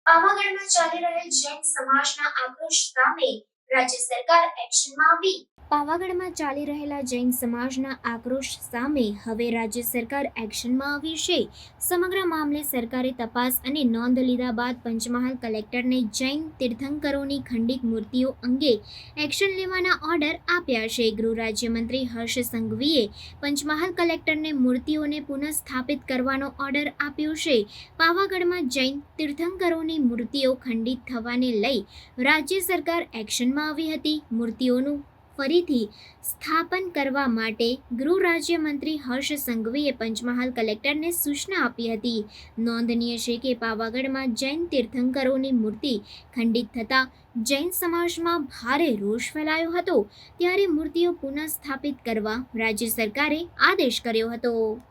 પાવાગઢમાં ચાલી રહેલ જૈન સમાજના આક્રોશ સામે રાજ્ય સરકાર એક્શનમાં આવી. પાવાગઢમાં ચાલી રહેલા જૈન સમાજના આક્રોશ સામે હવે રાજ્ય સરકાર એક્શનમાં આવી છે. સમગ્ર મામલે સરકારે તપાસ અને નોંધ લીધા બાદ પંચમહાલ કલેક્ટરને જૈન તીર્થંકરોની ખંડિત મૂર્તિઓ અંગે એક્શન લેવાના ઓર્ડર આપ્યા છે. ગૃહ રાજ્યમંત્રી હર્ષ સંઘવીએ પંચમહાલ કલેક્ટરને મૂર્તિઓને પુનઃસ્થાપિત કરવાનો ઓર્ડર આપ્યો છે. પાવાગઢમાં જૈન તીર્થંકરોની મૂર્તિઓ ખંડિત થવાને લઈ રાજ્ય સરકાર એક્શનમાં આવી હતી. મૂર્તિઓનું ફરીથી સ્થાપન કરવા માટે ગૃહ રાજ્યમંત્રી હર્ષ સંઘવીએ પંચમહાલ કલેક્ટરને સૂચના આપી હતી. નોંધનીય છે કે પાવાગઢમાં જૈન તીર્થંકરોની મૂર્તિ ખંડિત થતાં જૈન સમાજમાં ભારે રોષ ફેલાયો હતો. ત્યારે મૂર્તિઓ પુનઃસ્થાપિત કરવા રાજ્ય સરકારે આદેશ કર્યો હતો.